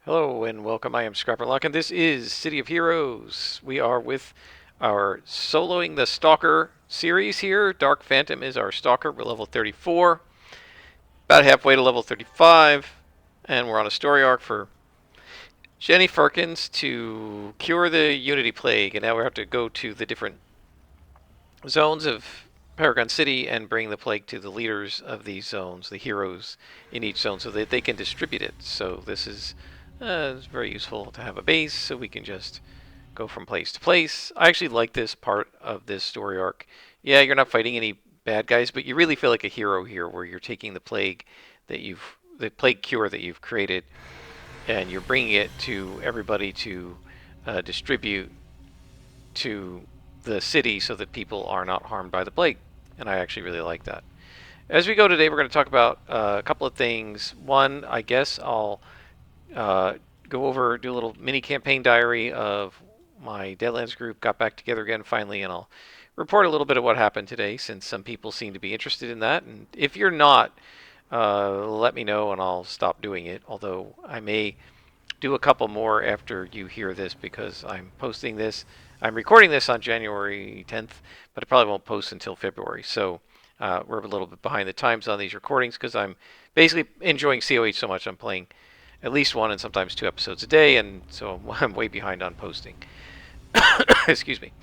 Hello and welcome. I am Scrapperlock, and this is City of Heroes. We are with our Soloing the Stalker series here. Dark Phantom is our Stalker. We're level 34, about halfway to level 35, and we're on a story arc for Jenny Firkins to cure the Unity Plague. And now we have to go to the different zones of Paragon City and bring the plague to the leaders of these zones, the heroes in each zone, so that they can distribute it. So this is it's very useful to have a base, so we can just go from place to place. I actually like this part of this story arc. Yeah, you're not fighting any bad guys, but you really feel like a hero here, where you're taking the plague cure that you've created, and you're bringing it to everybody to distribute to the city so that people are not harmed by the plague. And I actually really like that. As we go today, we're going to talk about a couple of things. One, I guess I'll do a little mini campaign diary of my Deadlands group. Got back together again finally, and I'll report a little bit of what happened today, since some people seem to be interested in that. And if you're not, let me know and I'll stop doing it. Although I may do a couple more after you hear this, because I'm recording this on January 10th, but it probably won't post until February. So we're a little bit behind the times on these recordings, because I'm basically enjoying COH so much. I'm playing at least one and sometimes two episodes a day, and so I'm way behind on posting. Excuse me.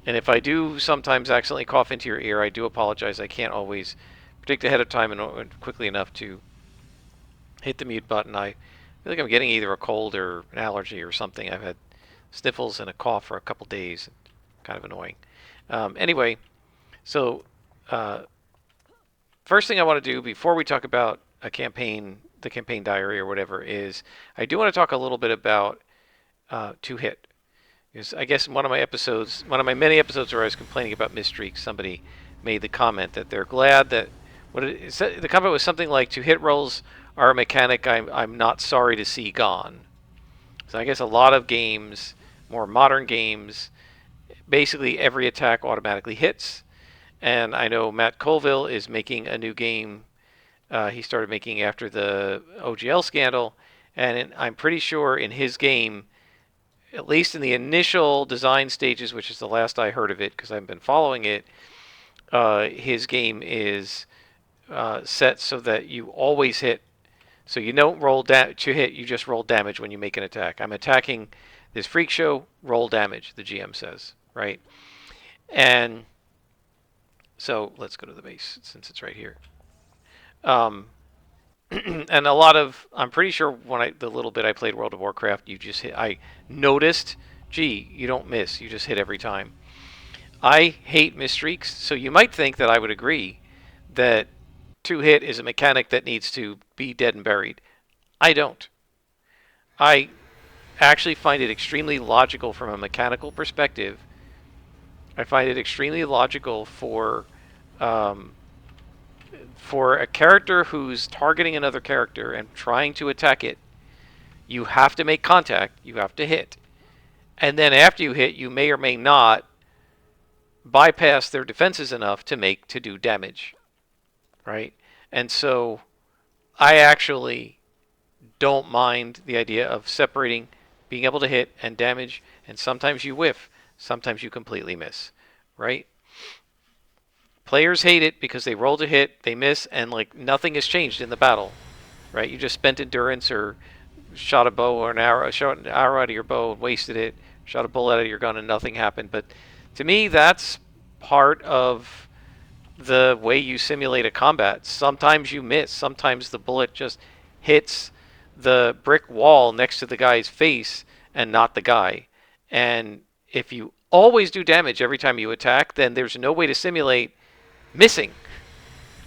And if I do sometimes accidentally cough into your ear, I do apologize. I can't always predict ahead of time and quickly enough to hit the mute button. I feel like I'm getting either a cold or an allergy or something. I've had sniffles and a cough for a couple days. Kind of annoying. Anyway, so first thing I want to do before we talk about a campaign, the campaign diary or whatever, is I do want to talk a little bit about two hit. Because I guess in one of my many episodes where I was complaining about misstreaks, somebody made the comment that they're glad that the comment was something like, "To hit rolls are a mechanic I'm not sorry to see gone." So I guess a lot of games, more modern games, basically every attack automatically hits. And I know Matt Colville is making a new game. He started making after the OGL scandal, and I'm pretty sure in his game, at least in the initial design stages, which is the last I heard of it because I've been following it, his game is set so that you always hit. So you don't roll to hit, you just roll damage when you make an attack. I'm attacking this freak show, roll damage, the GM says, right? And so let's go to the base since it's right here. And I'm pretty sure the little bit I played World of Warcraft, you just hit. I noticed, gee, you don't miss, you just hit every time. I hate miss streaks, so you might think that I would agree that two hit is a mechanic that needs to be dead and buried. I don't. I actually find it extremely logical from a mechanical perspective. I find it extremely logical um, for a character who's targeting another character and trying to attack it. You have to make contact. You have to hit. And then after you hit, you may or may not bypass their defenses enough to do damage. Right? And so I actually don't mind the idea of separating being able to hit and damage, and sometimes you whiff, sometimes you completely miss. Right? Players hate it because they roll to hit, they miss, and like nothing has changed in the battle. Right? You just spent endurance or shot a bow or shot an arrow out of your bow and wasted it, shot a bullet out of your gun and nothing happened. But to me, that's part of the way you simulate a combat. Sometimes you miss. Sometimes the bullet just hits the brick wall next to the guy's face and not the guy. And if you always do damage every time you attack, then there's no way to simulate missing,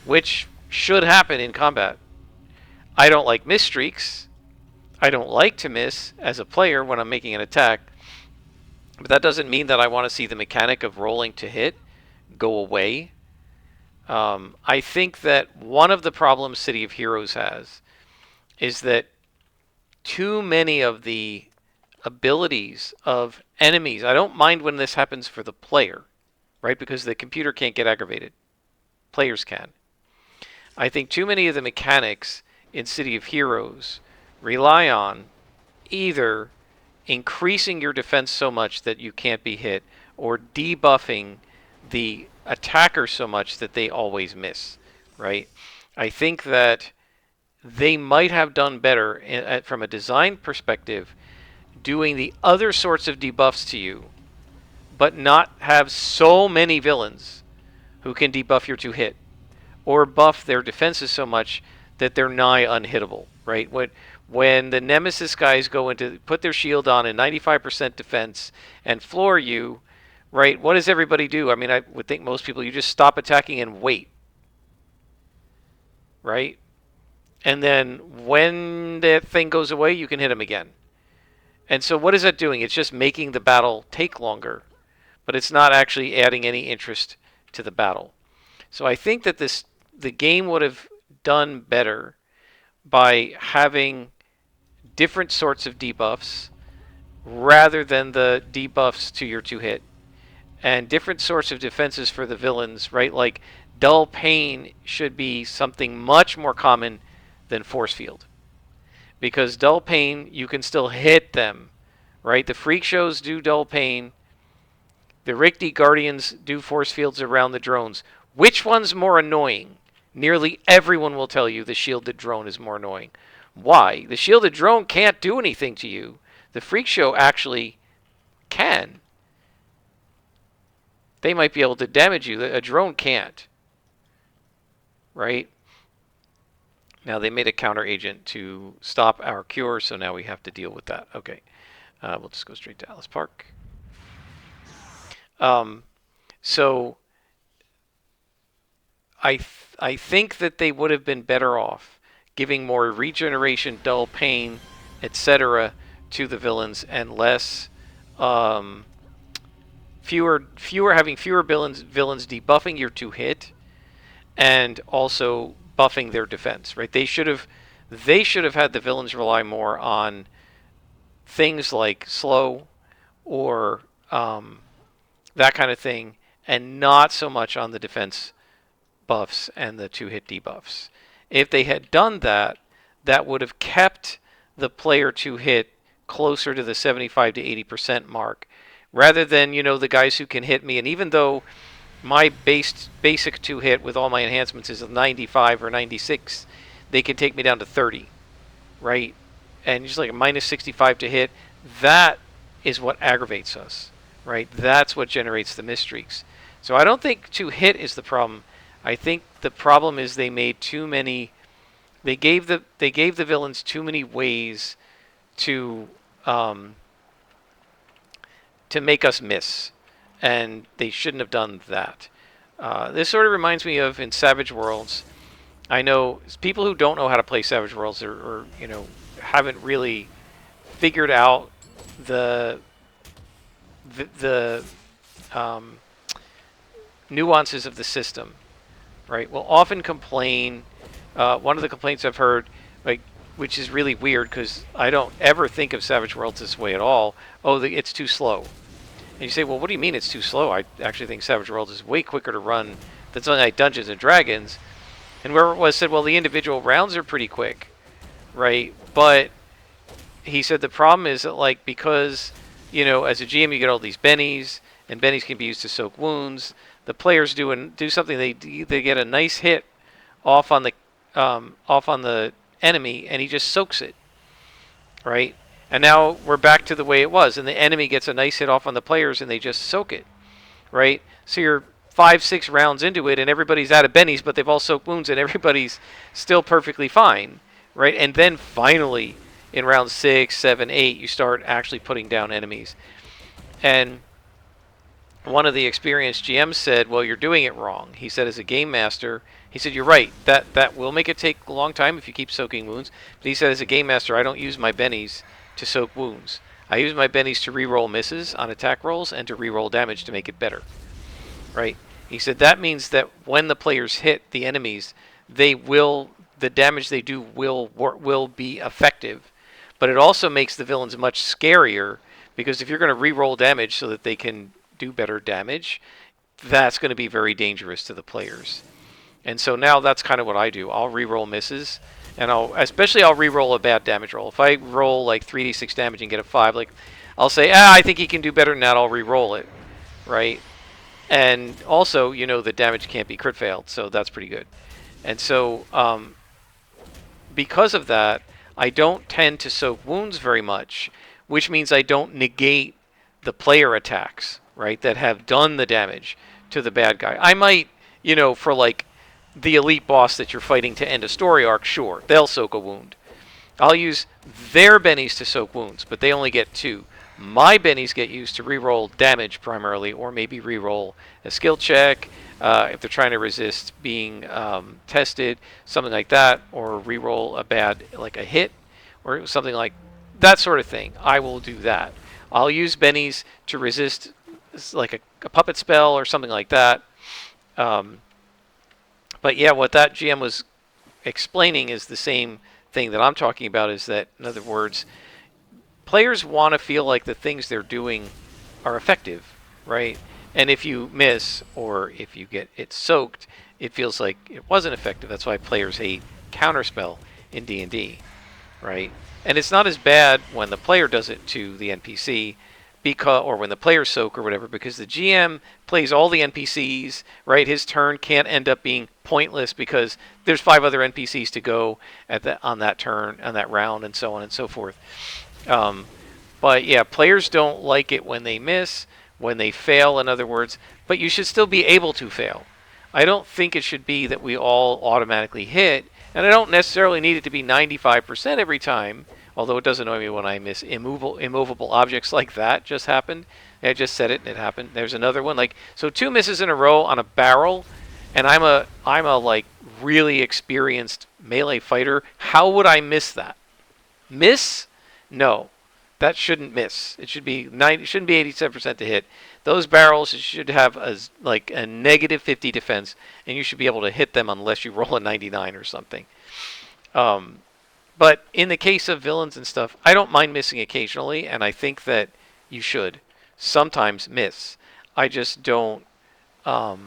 which should happen in combat. I don't like miss streaks. I don't like to miss as a player when I'm making an attack, but that doesn't mean that I want to see the mechanic of rolling to hit go away. I think that one of the problems City of Heroes has is that too many of the abilities of enemies, I don't mind when this happens for the player, right? Because the computer can't get aggravated. Players can. I think too many of the mechanics in City of Heroes rely on either increasing your defense so much that you can't be hit, or debuffing the attacker so much that they always miss, right? I think that they might have done better from a design perspective doing the other sorts of debuffs to you, but not have so many villains who can debuff your 2-hit, or buff their defenses so much that they're nigh unhittable, right? When the Nemesis guys go into put their shield on in 95% defense and floor you, right? What does everybody do? I mean, I would think most people, you just stop attacking and wait, right? And then when that thing goes away, you can hit them again. And so what is that doing? It's just making the battle take longer, but it's not actually adding any interest to the battle. So I think that the game would have done better by having different sorts of debuffs rather than the debuffs to your 2-hit, and different sorts of defenses for the villains, right? Like dull pain should be something much more common than force field, because dull pain, you can still hit them, right? The freak shows do dull pain. The Rikti Guardians do force fields around the drones. Which one's more annoying? Nearly everyone will tell you the shielded drone is more annoying. Why? The shielded drone can't do anything to you. The freak show actually can. They might be able to damage you. A drone can't. Right? Now they made a counter agent to stop our cure, so now we have to deal with that. Okay. We'll just go straight to Alice Park. So I think that they would have been better off giving more regeneration, dull pain, etc. to the villains, and less having fewer villains debuffing your 2-hit, and also buffing their defense. Right? They should have had the villains rely more on things like slow or that kind of thing, and not so much on the defense buffs and the 2-hit debuffs. If they had done that, that would have kept the player 2-hit closer to the 75 to 80% mark, rather than, the guys who can hit me. And even though my basic 2-hit with all my enhancements is 95 or 96, they can take me down to 30, right? And just like a minus 65 to hit, that is what aggravates us, right? That's what generates the misstreaks. So I don't think 2-hit is the problem. I think the problem is they made too many. They gave the villains too many ways to make us miss, and they shouldn't have done that. This sort of reminds me of in Savage Worlds. I know people who don't know how to play Savage Worlds, or haven't really figured out the nuances of the system, right? Will often complain. One of the complaints I've heard, which is really weird because I don't ever think of Savage Worlds this way at all. Oh, it's too slow. And you say, well, what do you mean it's too slow? I actually think Savage Worlds is way quicker to run than something like Dungeons and Dragons. And whoever it was said, well, the individual rounds are pretty quick, right? But he said the problem is that, because, as a GM you get all these bennies, and bennies can be used to soak wounds. The players do something, they get a nice hit off on the enemy, and he just soaks it, right? And now we're back to the way it was, and the enemy gets a nice hit off on the players, and they just soak it, right? So you're 5-6 rounds into it, and everybody's out of bennies, but they've all soaked wounds, and everybody's still perfectly fine, right? And then finally, in round 6, 7, 8, you start actually putting down enemies. And one of the experienced GMs said, well, you're doing it wrong. He said, as a game master, he said, you're right. That will make it take a long time if you keep soaking wounds. But he said, as a game master, I don't use my bennies to soak wounds. I use my bennies to re-roll misses on attack rolls and to re-roll damage to make it better, right? He said that means that when the players hit the enemies, the damage they do will be effective. But it also makes the villains much scarier, because if you're going to re-roll damage so that they can do better damage, that's going to be very dangerous to the players. And so now that's kind of what I do. I'll re-roll misses And I'll re-roll a bad damage roll. If I roll like 3d6 damage and get a 5, like I'll say, I think he can do better than that. I'll re-roll it, right? And also, the damage can't be crit failed, so that's pretty good. And so, because of that, I don't tend to soak wounds very much, which means I don't negate the player attacks, right, that have done the damage to the bad guy. I might, for like the elite boss that you're fighting to end a story arc, sure, they'll soak a wound. I'll use their bennies to soak wounds, but they only get 2. My bennies get used to reroll damage primarily, or maybe reroll a skill check if they're trying to resist being tested, something like that, or reroll a bad, like a hit, or something like that sort of thing. I will do that. I'll use bennies to resist like a puppet spell or something like that. But yeah, what that GM was explaining is the same thing that I'm talking about, is that, in other words, players want to feel like the things they're doing are effective, right? And if you miss, or if you get it soaked, it feels like it wasn't effective. That's why players hate counterspell in D&D, right? And it's not as bad when the player does it to the NPC, or when the players soak or whatever, because the GM plays all the NPCs, right? His turn can't end up being pointless because there's 5 other NPCs to go on that turn, on that round, and so on and so forth. But yeah, players don't like it when they miss, when they fail, in other words, but you should still be able to fail. I don't think it should be that we all automatically hit, and I don't necessarily need it to be 95% every time, although it does annoy me when I miss immovable objects like that just happened. I just said it and it happened. There's another one, like, so 2 misses in a row on a barrel, and I'm a like really experienced melee fighter. How would I miss that? Miss? No. That shouldn't miss. It should be it shouldn't be 87% to hit. Those barrels should have like a negative 50 defense, and you should be able to hit them unless you roll a 99 or something. But in the case of villains and stuff, I don't mind missing occasionally, and I think that you should sometimes miss. I just don't like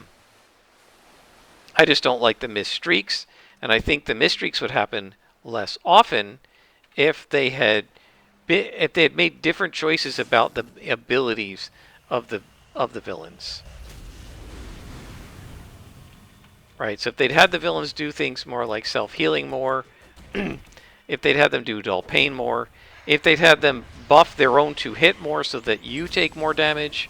the miss streaks, and I think the miss streaks would happen less often if they had made different choices about the abilities of the villains. Right, so if they'd had the villains do things more like self-healing more, if they'd had them do dull pain more, if they'd had them buff their own 2-hit more so that you take more damage,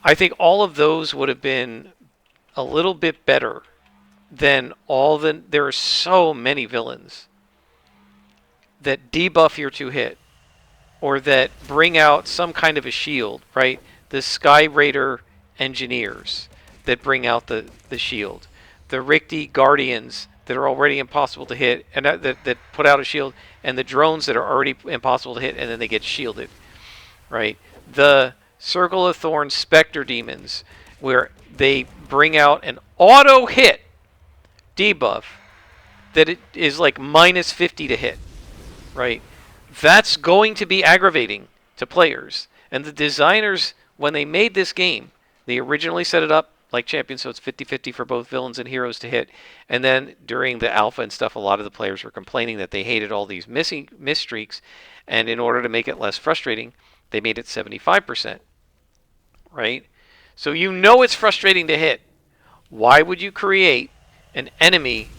I think all of those would have been a little bit better than there are so many villains that debuff your 2-hit, or that bring out some kind of a shield, right? The Sky Raider engineers that bring out the shield. The Rikti Guardians that are already impossible to hit, and that put out a shield, and the drones that are already impossible to hit, and then they get shielded, right? The Circle of Thorns Spectre Demons, where they bring out an auto-hit debuff that it is like minus 50 to hit, right? That's going to be aggravating to players. And the designers, when they made this game, they originally set it up like Champions, so it's 50-50 for both villains and heroes to hit. And then during the alpha and stuff, a lot of the players were complaining that they hated all these miss streaks. And in order to make it less frustrating, they made it 75%, right? So it's frustrating to hit. Why would you create an enemy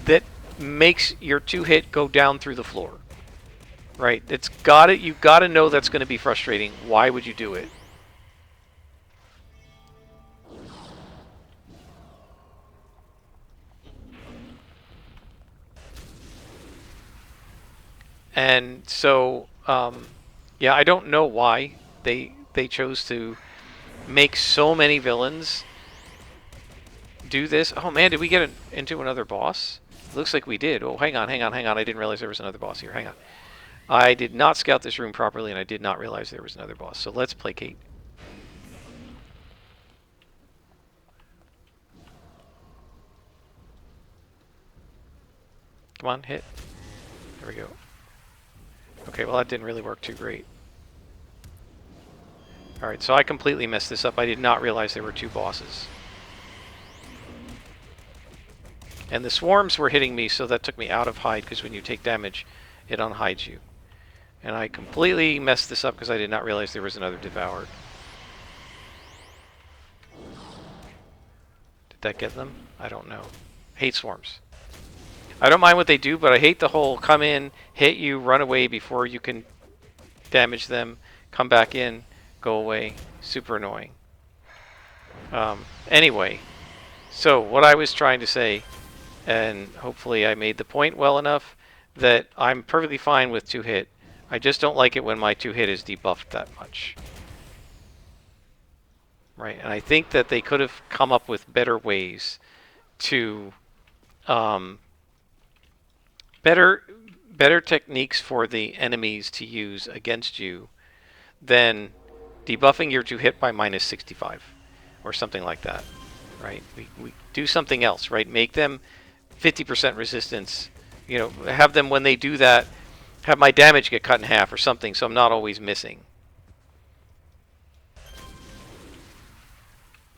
that makes your 2-hit go down through the floor? Right? You've got to know that's going to be frustrating. Why would you do it? And so, yeah, I don't know why they chose to make so many villains do this. Oh man, did we get into another boss? Looks like we did. Oh, hang on. I didn't realize there was another boss here. Hang on. I did not scout this room properly, and I did not realize there was another boss. So let's placate. Come on, hit. There we go. Okay, well that didn't really work too great. Alright, so I completely messed this up. I did not realize there were 2 bosses. And the swarms were hitting me, so that took me out of hide, because when you take damage, it unhides you. And I completely messed this up because I did not realize there was another devoured. Did that get them? I don't know. Hate swarms. I don't mind what they do, but I hate the whole come in, hit you, run away before you can damage them, come back in, go away. Super annoying. Anyway, so what I was trying to say, and hopefully I made the point well enough, that I'm perfectly fine with 2-hit. I just don't like it when my 2-hit is debuffed that much. Right, and I think that they could have come up with better ways to better techniques for the enemies to use against you than debuffing your 2-hit by -65 or something like that. Right, we do something else. Right, make them 50% resistance. You know, have them when they do that, have my damage get cut in half or something, so I'm not always missing.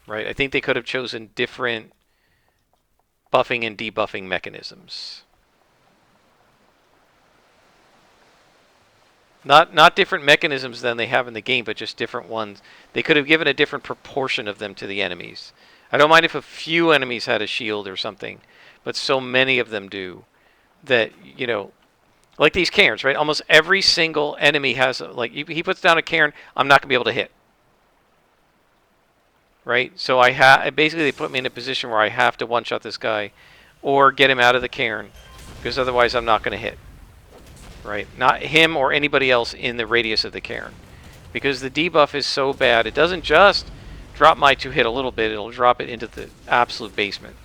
Right, I think they could have chosen different buffing and debuffing mechanisms. Not different mechanisms than they have in the game, but just different ones. They could have given a different proportion of them to the enemies. I don't mind if a few enemies had a shield or something, but so many of them do that, you know, like these cairns, right? Almost every single enemy has, like, he puts down a cairn, I'm not going to be able to hit. Right? So basically they put me in a position where I have to one-shot this guy or get him out of the cairn, because otherwise I'm not going to hit. Right? Not him or anybody else in the radius of the cairn. Because the debuff is so bad, it doesn't just drop my 2-hit a little bit, it'll drop it into the absolute basement.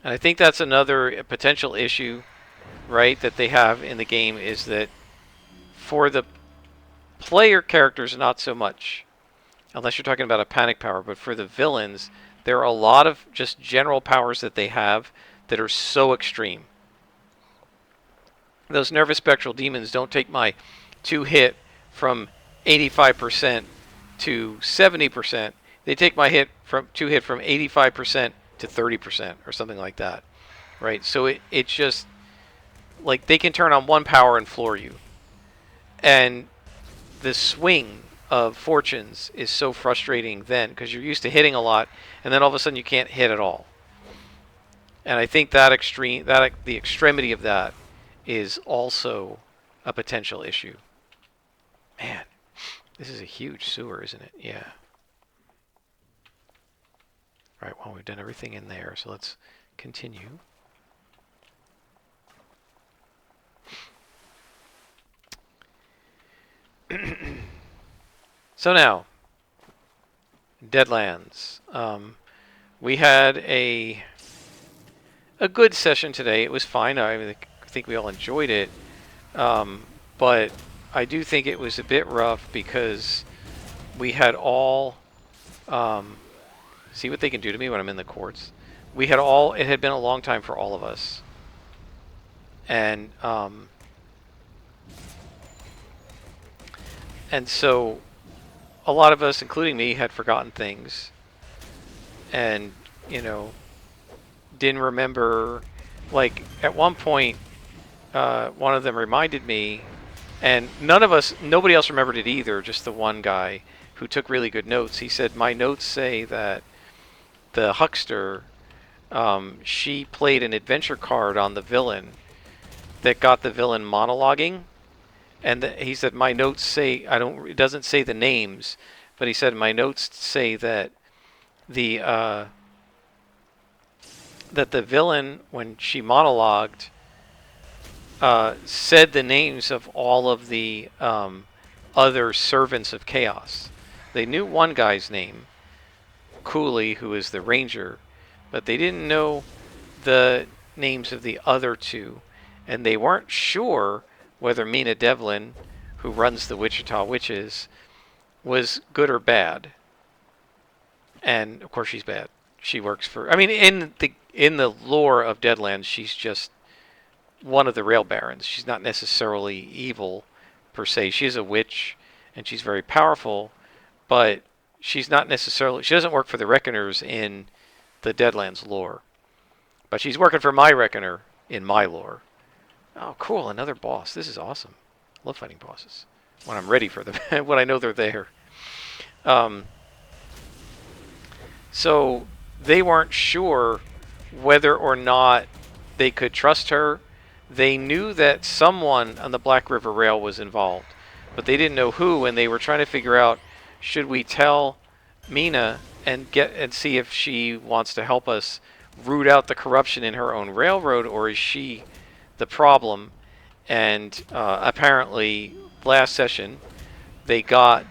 And I think that's another potential issue, right, that they have in the game, is that for the player characters, not so much, unless you're talking about a panic power, but for the villains, there are a lot of just general powers that they have that are so extreme. Those nervous spectral demons don't take my 2-hit from 85% to 70%. They take my 2-hit from 85% to 30% or something like that. Right? So it's just like they can turn on one power and floor you. And the swing of fortunes is so frustrating then, because you're used to hitting a lot, and then all of a sudden you can't hit at all. And I think the extremity of that is also a potential issue. Man, this is a huge sewer, isn't it? Yeah. All right, well, we've done everything in there, so let's continue. So now, Deadlands. We had a good session today. It was fine. I think we all enjoyed it. But I do think it was a bit rough because we had all... see what they can do to me when I'm in the courts. It had been a long time for all of us. And so a lot of us, including me, had forgotten things. And, you know, didn't remember, like, at one point, one of them reminded me, and nobody else remembered it either, just the one guy who took really good notes. He said, my notes say that the huckster, she played an adventure card on the villain that got the villain monologuing. And he said, my notes say, it doesn't say the names, but he said, my notes say that the villain, when she monologued, said the names of all of the other servants of chaos. They knew one guy's name, Cooley, who is the ranger, but they didn't know the names of the other two, and they weren't sure whether Mina Devlin, who runs the Wichita Witches, was good or bad. And of course she's bad. She works for, I mean, in the lore of Deadlands, she's just one of the rail barons. She's not necessarily evil per se. She's a witch and she's very powerful, but she's not necessarily, she doesn't work for the Reckoners in the Deadlands lore, but she's working for my Reckoner in my lore. Oh, cool, another boss. This is awesome. I love fighting bosses when I'm ready for them, when I know they're there. Um, so they weren't sure whether or not they could trust her. They knew that someone on the Black River Rail was involved, but they didn't know who, and they were trying to figure out, should we tell Mina and see if she wants to help us root out the corruption in her own railroad, or is she the problem? And apparently, last session, they got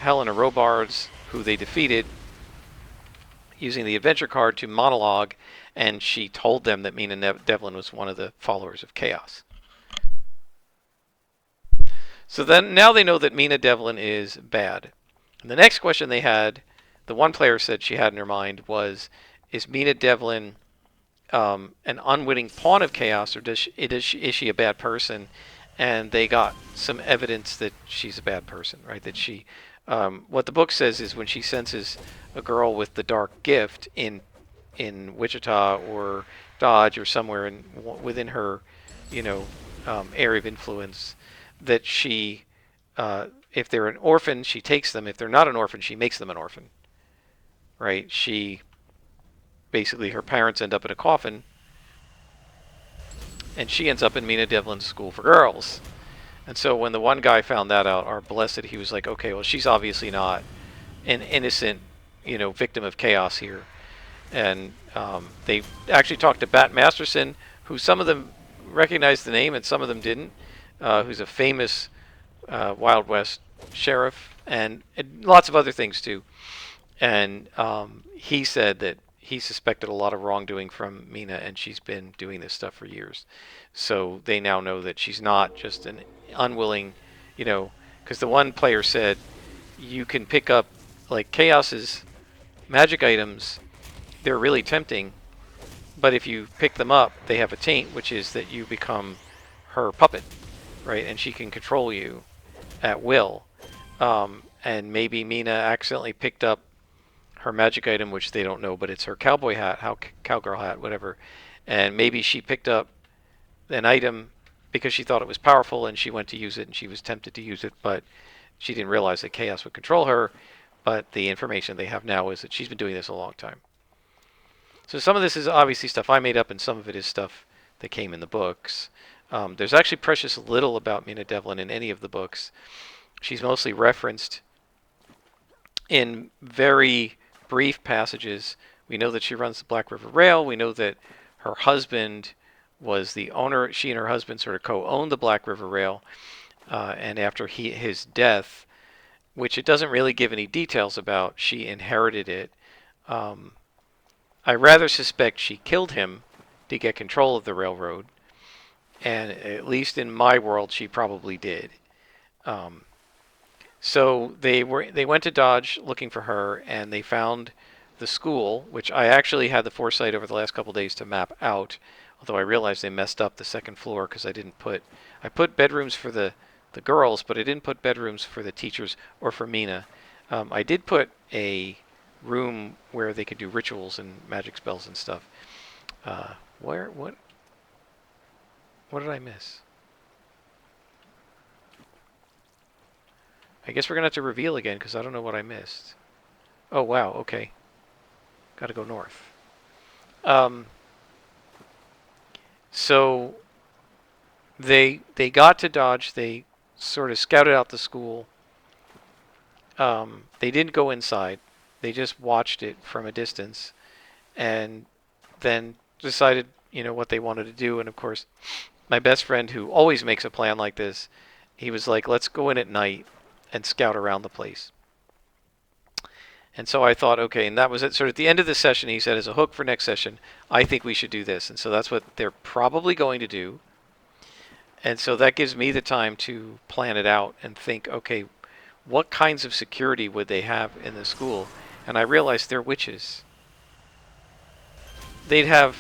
Helena Robards, who they defeated, using the adventure card to monologue, and she told them that Mina Devlin was one of the followers of Chaos. So then now they know that Mina Devlin is bad. And the next question they had, the one player said she had in her mind was, is Mina Devlin an unwitting pawn of Chaos, or is she a bad person? And they got some evidence that she's a bad person, right? That she, what the book says is when she senses a girl with the dark gift in Wichita or Dodge or somewhere within her, area of influence, that she, if they're an orphan, she takes them. If they're not an orphan, she makes them an orphan, right? She basically, her parents end up in a coffin, and she ends up in Mina Devlin's school for girls. And so when the one guy found that out, our blessed, he was like, okay, well, she's obviously not an innocent, victim of chaos here. And they actually talked to Bat Masterson, who some of them recognized the name and some of them didn't, who's a famous Wild West sheriff, and lots of other things too. And he said that he suspected a lot of wrongdoing from Mina, and she's been doing this stuff for years. So they now know that she's not just an unwilling, because the one player said you can pick up, like, Chaos's magic items, they're really tempting, but if you pick them up, they have a taint, which is that you become her puppet, right? And she can control you at will. And maybe Mina accidentally picked up her magic item, which they don't know, but it's her cowboy hat, cowgirl hat, whatever. And maybe she picked up an item because she thought it was powerful, and she went to use it, and she was tempted to use it, but she didn't realize that Chaos would control her. But the information they have now is that she's been doing this a long time. So some of this is obviously stuff I made up, and some of it is stuff that came in the books. There's actually precious little about Mina Devlin in any of the books. She's mostly referenced in very brief passages. We know that she runs the Black River Rail. We know that her husband was the owner. She and her husband sort of co-owned the Black River Rail. And after his death, which it doesn't really give any details about, she inherited it. I rather suspect she killed him to get control of the railroad. And at least in my world, she probably did. So they went to Dodge looking for her, and they found the school, which I actually had the foresight over the last couple of days to map out. Although I realized they messed up the second floor because I put bedrooms for the girls, but I didn't put bedrooms for the teachers or for Mina. I did put a room where they could do rituals and magic spells and stuff. What did I miss? I guess we're gonna have to reveal again because I don't know what I missed. Oh wow, okay. Gotta go north. So they got to Dodge. They sort of scouted out the school. They didn't go inside. They just watched it from a distance, and then decided, what they wanted to do. And of course, my best friend, who always makes a plan like this, he was like, "Let's go in at night and scout around the place." And so I thought, okay, and that was it. Sort of at the end of the session, he said, as a hook for next session, I think we should do this. And so that's what they're probably going to do. And so that gives me the time to plan it out and think, okay, what kinds of security would they have in the school? And I realized they're witches. They'd have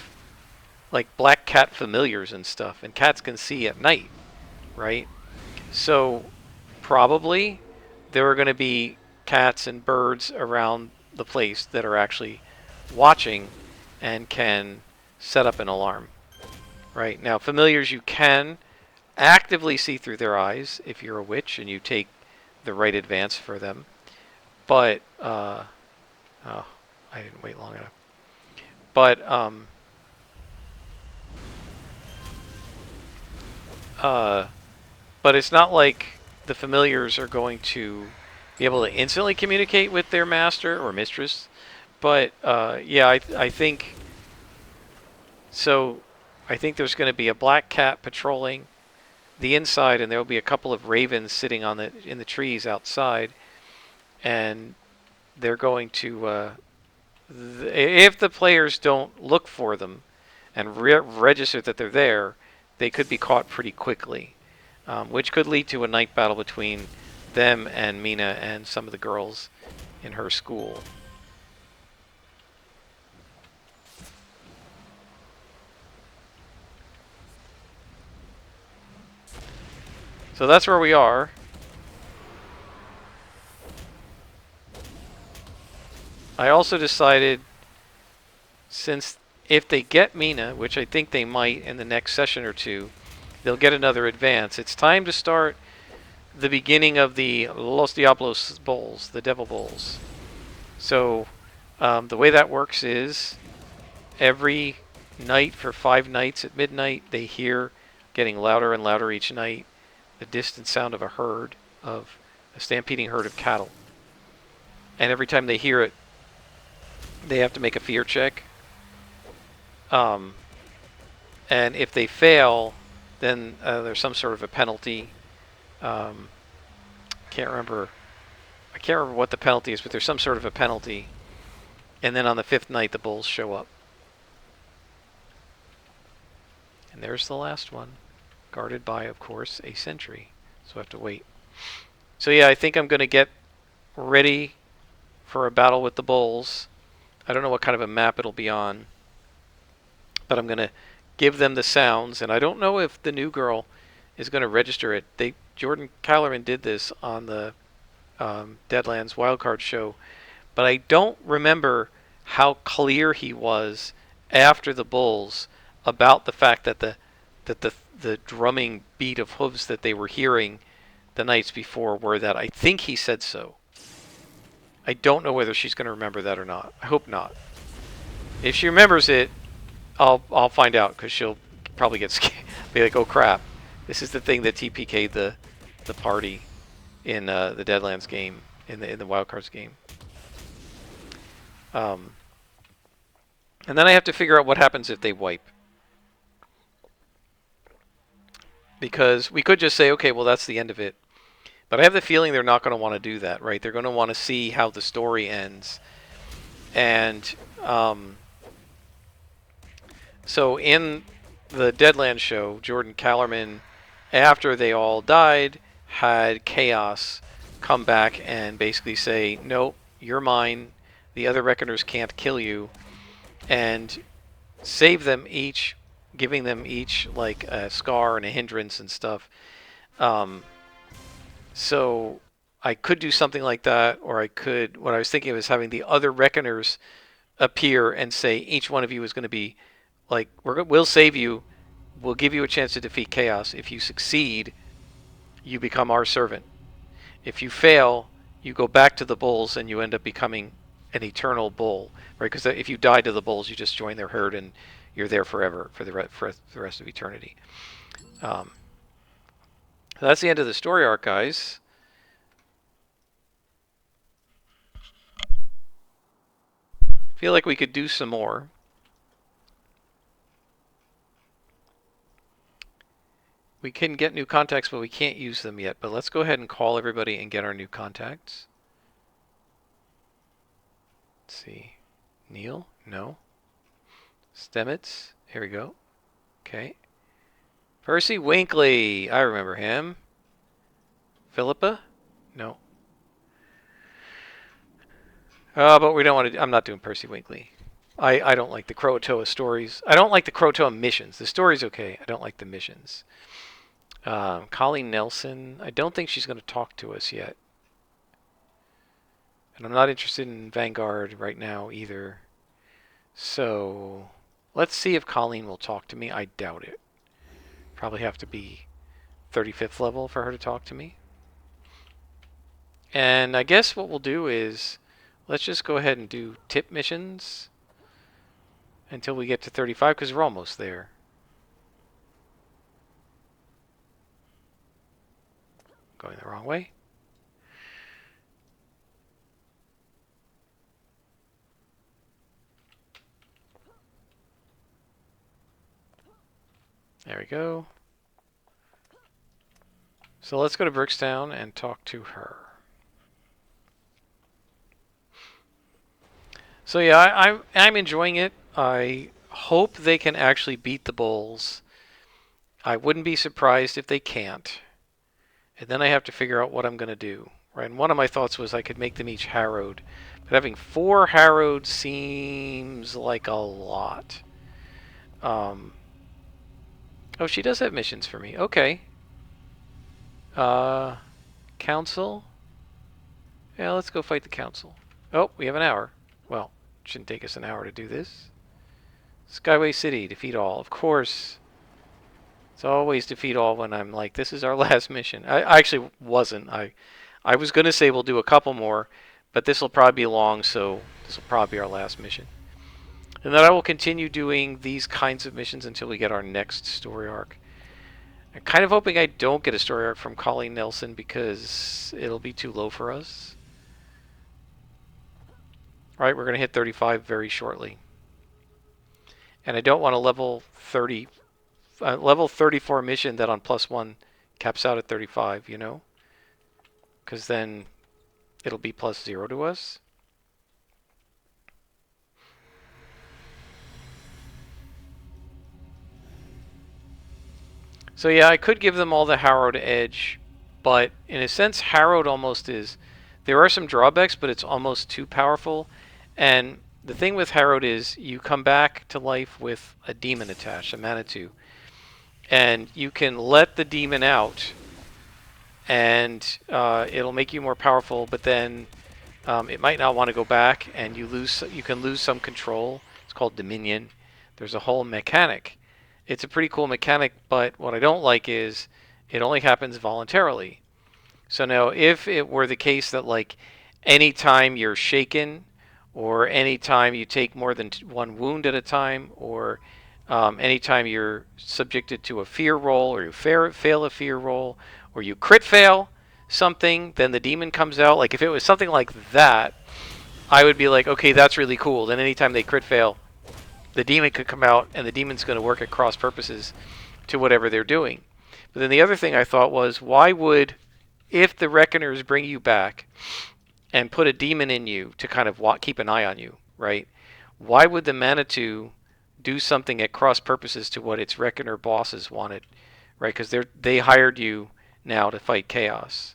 like black cat familiars and stuff, and cats can see at night, right? So probably there are going to be cats and birds around the place that are actually watching and can set up an alarm. Right? Now, familiars, you can actively see through their eyes if you're a witch and you take the right advance for them. But, oh, I didn't wait long enough. But, but it's not like the familiars are going to be able to instantly communicate with their master or mistress. But, yeah, I think, so I think there's going to be a black cat patrolling the inside, and there will be a couple of ravens sitting in the trees outside, and they're going to, if the players don't look for them and register that they're there, they could be caught pretty quickly, which could lead to a night battle between them and Mina and some of the girls in her school. So that's where we are. I also decided, since if they get Mina, which I think they might in the next session or two, they'll get another advance. It's time to start the beginning of the Los Diablos Bowls, the Devil Bowls. So the way that works is every night for 5 nights at midnight, they hear, getting louder and louder each night, the distant sound of a stampeding herd of cattle. And every time they hear it, they have to make a fear check. And if they fail, then there's some sort of a penalty. I can't remember what the penalty is, but there's some sort of a penalty. And then on the 5th night, the bulls show up. And there's the last one, guarded by, of course, a sentry. So I have to wait. So yeah, I think I'm going to get ready for a battle with the bulls. I don't know what kind of a map it'll be on, but I'm going to give them the sounds. And I don't know if the new girl is going to register it. Jordan Callerman did this on the Deadlands Wildcard show, but I don't remember how clear he was after the bulls about the fact that the drumming beat of hooves that they were hearing the nights before were that. I think he said so. I don't know whether she's going to remember that or not. I hope not. If she remembers it, I'll find out, because she'll probably get scared. Be like, oh crap, this is the thing that TPK'd the party in the Deadlands game, in the Wildcards game. And then I have to figure out what happens if they wipe. Because we could just say, okay, well, that's the end of it. But I have the feeling they're not going to want to do that, right? They're going to want to see how the story ends. And so in the Deadlands show, Jordan Callerman, after they all died, had Chaos come back and basically say, nope, you're mine. The other Reckoners can't kill you. And save them each, giving them each like a scar and a hindrance and stuff. So I could do something like that, or I could, what I was thinking of is having the other Reckoners appear and say each one of you is going to be like, we'll save you, we'll give you a chance to defeat Chaos. If you succeed, you become our servant. If you fail, you go back to the bulls and you end up becoming an eternal bull, right? Because if you die to the bulls, you just join their herd and you're there forever for the rest of eternity. So that's the end of the story arc, guys. Feel like we could do some more. We can get new contacts, but we can't use them yet. But let's go ahead and call everybody and get our new contacts. Let's see. Neil? No. Stemets? Here we go. Okay. Percy Winkley. I remember him. Philippa? No. But we don't want to. I'm not doing Percy Winkley. I don't like the Croatoa stories. I don't like the Croatoa missions. The story's okay. I don't like the missions. Colleen Nelson. I don't think she's going to talk to us yet. And I'm not interested in Vanguard right now either. So let's see if Colleen will talk to me. I doubt it. Probably have to be 35th level for her to talk to me. And I guess what we'll do is let's just go ahead and do tip missions until we get to 35 because we're almost there. Going the wrong way. There we go. So let's go to Brookstown and talk to her. So yeah, I'm enjoying it. I hope they can actually beat the Bulls. I wouldn't be surprised if they can't. And then I have to figure out what I'm going to do. Right? And one of my thoughts was I could make them each harrowed. But having 4 harrowed seems like a lot. Oh, she does have missions for me. Okay. Council? Yeah, let's go fight the council. Oh, we have an hour. Well, it shouldn't take us an hour to do this. Skyway City, defeat all. Of course. It's always defeat all when I'm like, this is our last mission. I actually wasn't. I was going to say we'll do a couple more, but this will probably be long, so this will probably be our last mission. And then I will continue doing these kinds of missions until we get our next story arc. I'm kind of hoping I don't get a story arc from Colleen Nelson because it'll be too low for us. Alright, we're going to hit 35 very shortly. And I don't want a level 34 mission that on +1 caps out at 35, you know? Because then it'll be +0 to us. So yeah, I could give them all the Harrowed Edge, but in a sense, Harrowed almost is... There are some drawbacks, but it's almost too powerful. And the thing with Harrowed is you come back to life with a demon attached, a Manitou. And you can let the demon out, and it'll make you more powerful, but then it might not want to go back, and you can lose some control. It's called Dominion. There's a whole mechanic. It's a pretty cool mechanic, but what I don't like is it only happens voluntarily. So now if it were the case that like anytime you're shaken, or anytime you take more than 1 wound at a time, or anytime you're subjected to a fear roll, or you fail a fear roll, or you crit fail something, then the demon comes out. Like if it was something like that, I would be like, okay, that's really cool. Then anytime they crit fail, the demon could come out, and the demon's going to work at cross purposes to whatever they're doing. But then the other thing I thought was, why would, if the Reckoners bring you back and put a demon in you to kind of keep an eye on you, right? Why would the Manitou do something at cross purposes to what its Reckoner bosses wanted, right? Because they hired you now to fight chaos.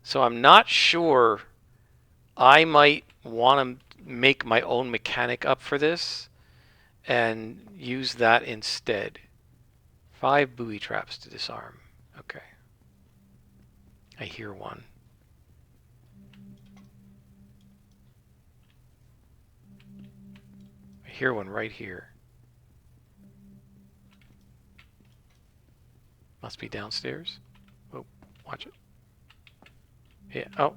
So I'm not sure. I might want to make my own mechanic up for this and use that instead. 5 booby traps to disarm. Okay. I hear one. I hear one right here. Must be downstairs. Oh, watch it. Yeah. Oh.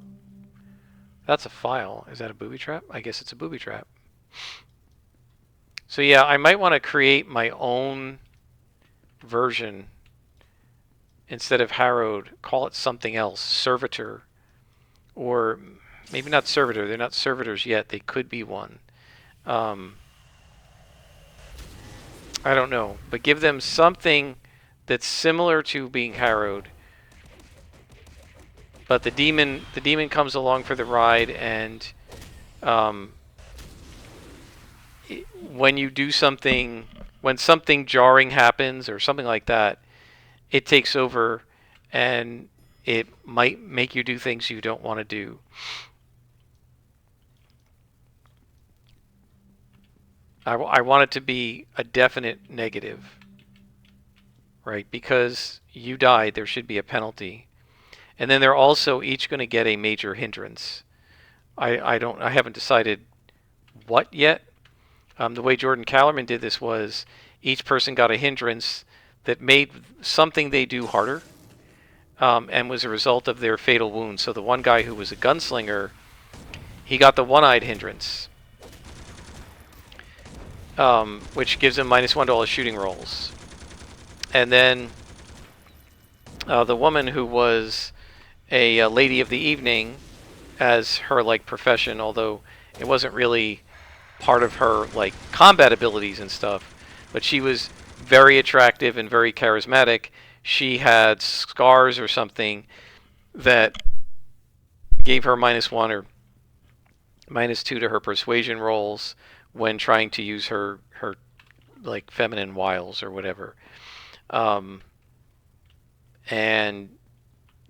That's a file. Is that a booby trap? I guess it's a booby trap. So yeah, I might want to create my own version instead of Harrowed. Call it something else. Servitor. Or maybe not Servitor. They're not Servitors yet. They could be one. I don't know. But give them something that's similar to being Harrowed. But the demon comes along for the ride, and when you do something, when something jarring happens or something like that, it takes over, and it might make you do things you don't want to do. I want it to be a definite negative, right? Because you died, there should be a penalty. And then they're also each going to get a major hindrance. I haven't decided what yet. The way Jordan Callerman did this was each person got a hindrance that made something they do harder, and was a result of their fatal wound. So the one guy who was a gunslinger, he got the one-eyed hindrance, which gives him -1 to all his shooting rolls. And then the woman who was a lady of the evening, as her like profession, although it wasn't really part of her like combat abilities and stuff, but she was very attractive and very charismatic. She had scars or something that gave her -1 or -2 to her persuasion rolls when trying to use her like feminine wiles or whatever. And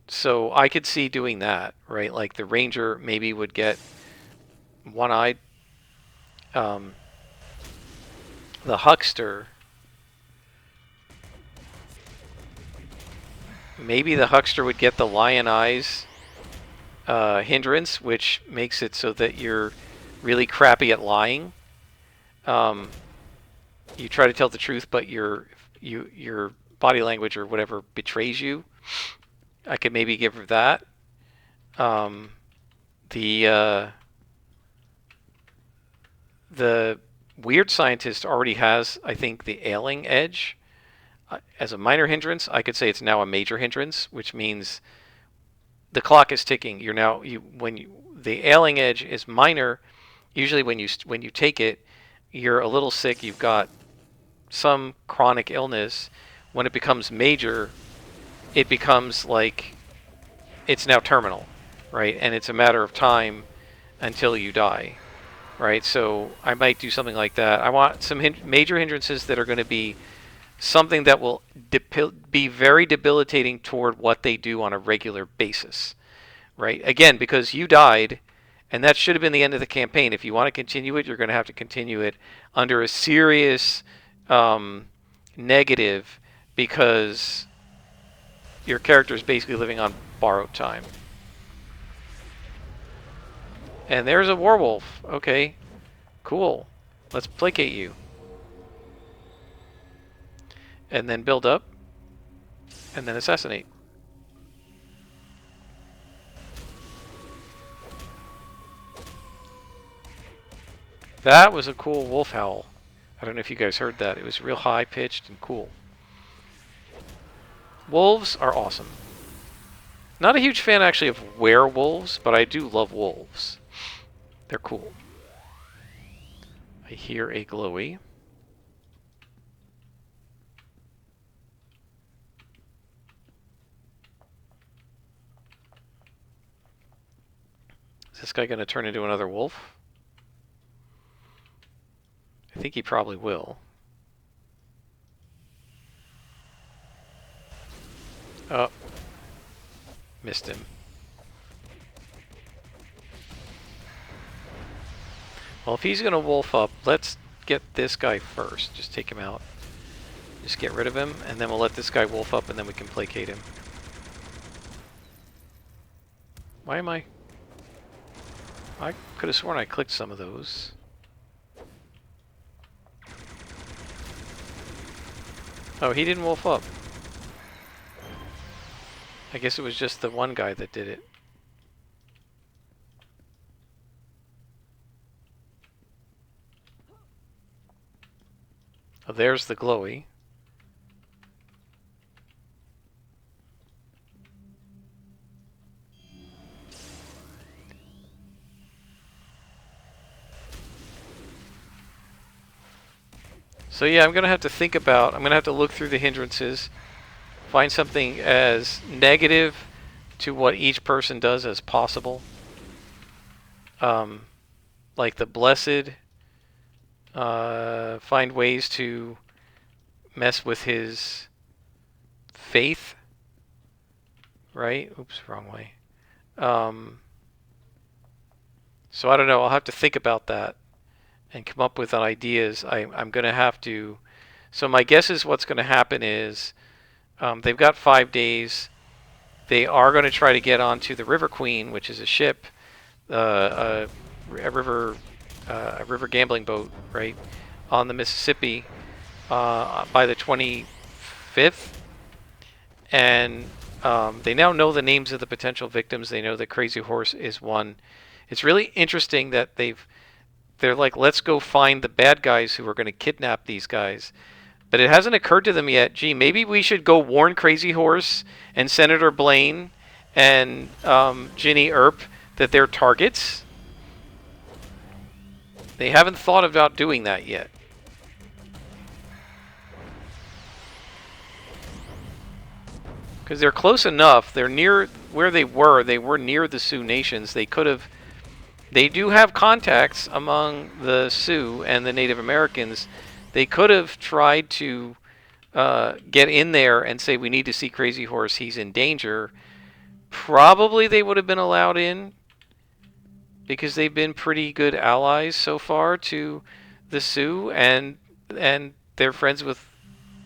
so I could see doing that, right? Like the ranger maybe would get one-eyed. The huckster, maybe the huckster would get the lion eyes hindrance, which makes it so that you're really crappy at lying. You try to tell the truth, but your body language or whatever betrays you. I could maybe give her that. The weird scientist already has, I think, the ailing edge as a minor hindrance. I could say it's now a major hindrance, which means the clock is ticking. You're now the ailing edge is minor. Usually, when you take it, you're a little sick. You've got some chronic illness. When it becomes major, it becomes like it's now terminal, right? And it's a matter of time until you die, right? So I might do something like that. I want some major hindrances that are going to be something that will be very debilitating toward what they do on a regular basis, right? Again, because you died, and that should have been the end of the campaign. If you want to continue it, you're going to have to continue it under a serious negative, because your character is basically living on borrowed time. And there's a werewolf. Okay, cool. Let's placate you. And then build up. And then assassinate. That was a cool wolf howl. I don't know if you guys heard that. It was real high pitched and cool. Wolves are awesome. Not a huge fan actually of werewolves, but I do love wolves. They're cool. I hear a glowy. Is this guy going to turn into another wolf? I think he probably will. Oh. Missed him. Well, if he's going to wolf up, let's get this guy first. Just take him out. Just get rid of him, and then we'll let this guy wolf up, and then we can placate him. Why am I could have sworn I clicked some of those. Oh, he didn't wolf up. I guess it was just the one guy that did it. Oh, there's the glowy. So yeah, I'm going to have to think about, I'm going to have to look through the hindrances, find something as negative to what each person does as possible. Like the blessed, find ways to mess with his faith, right? Oops, wrong way. So I don't know, I'll have to think about that and come up with ideas. I'm going to have to... So my guess is what's going to happen is they've got 5 days. They are going to try to get onto the River Queen, which is a ship, a river, a river gambling boat, right, on the Mississippi by the 25th, and they now know the names of the potential victims. They know that Crazy Horse is one. It's really interesting that they're like, let's go find the bad guys who are going to kidnap these guys. But it hasn't occurred to them yet, gee, maybe we should go warn Crazy Horse and Senator Blaine and Ginny Earp that they're targets. They haven't thought about doing that yet. Because they're close enough. They're near where they were. They were near the Sioux Nations. They could have... They do have contacts among the Sioux and the Native Americans. They could have tried to get in there and say, we need to see Crazy Horse, he's in danger. Probably they would have been allowed in because they've been pretty good allies so far to the Sioux, and they're friends with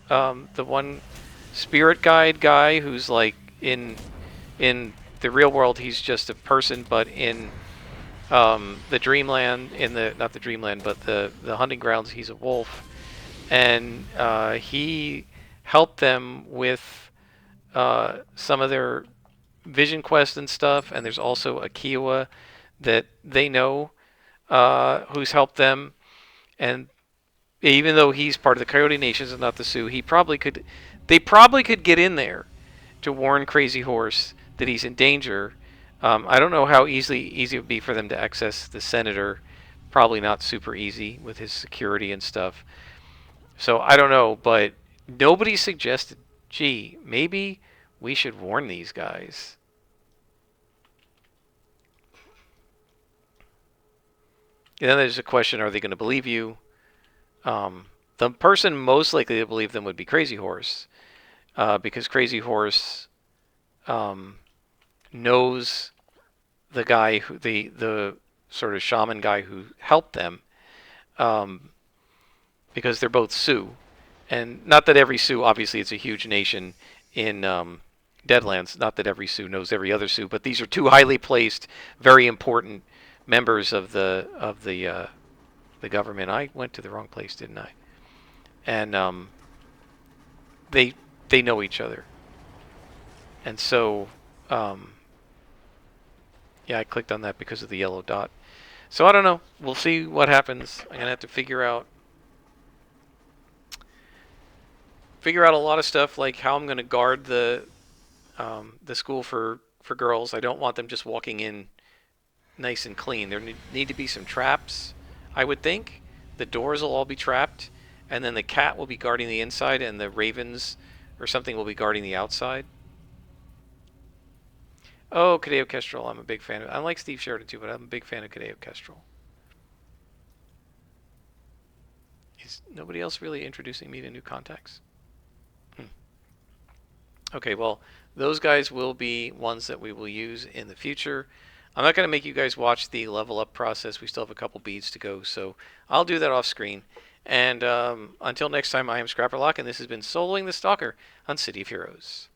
the one spirit guide guy who's like in the real world he's just a person, but in the dreamland, in the not the dreamland but the hunting grounds, he's a wolf. And he helped them with some of their vision quest and stuff. And there's also a Kiowa that they know who's helped them. And even though he's part of the Coyote Nations and not the Sioux, he probably could. They probably could get in there to warn Crazy Horse that he's in danger. I don't know how easy it would be for them to access the senator. Probably not super easy with his security and stuff. So I don't know, but nobody suggested, gee, maybe we should warn these guys. And then there's a question, are they going to believe you? The person most likely to believe them would be Crazy Horse, because Crazy Horse knows the guy who the sort of shaman guy who helped them, because they're both Sioux, and not that every Sioux, obviously it's a huge nation in Deadlands, not that every Sioux knows every other Sioux, but these are two highly placed, very important members of the government. I went to the wrong place, didn't I? And they know each other, and so yeah, I clicked on that because of the yellow dot. So I don't know. We'll see what happens. I'm gonna have to figure out a lot of stuff, like how I'm gonna guard the school for girls. I don't want them just walking in nice and clean. There need to be some traps, I would think. The doors will all be trapped, and then the cat will be guarding the inside, and the ravens or something will be guarding the outside. Oh, Cadeo Kestrel, I'm a big fan of. I like Steve Sheridan too, but I'm a big fan of Cadeo Kestrel. Is nobody else really introducing me to new contacts? Okay, well, those guys will be ones that we will use in the future. I'm not going to make you guys watch the level up process. We still have a couple beads to go, so I'll do that off screen. And until next time, I am Scrapperlock, and this has been Soloing the Stalker on City of Heroes.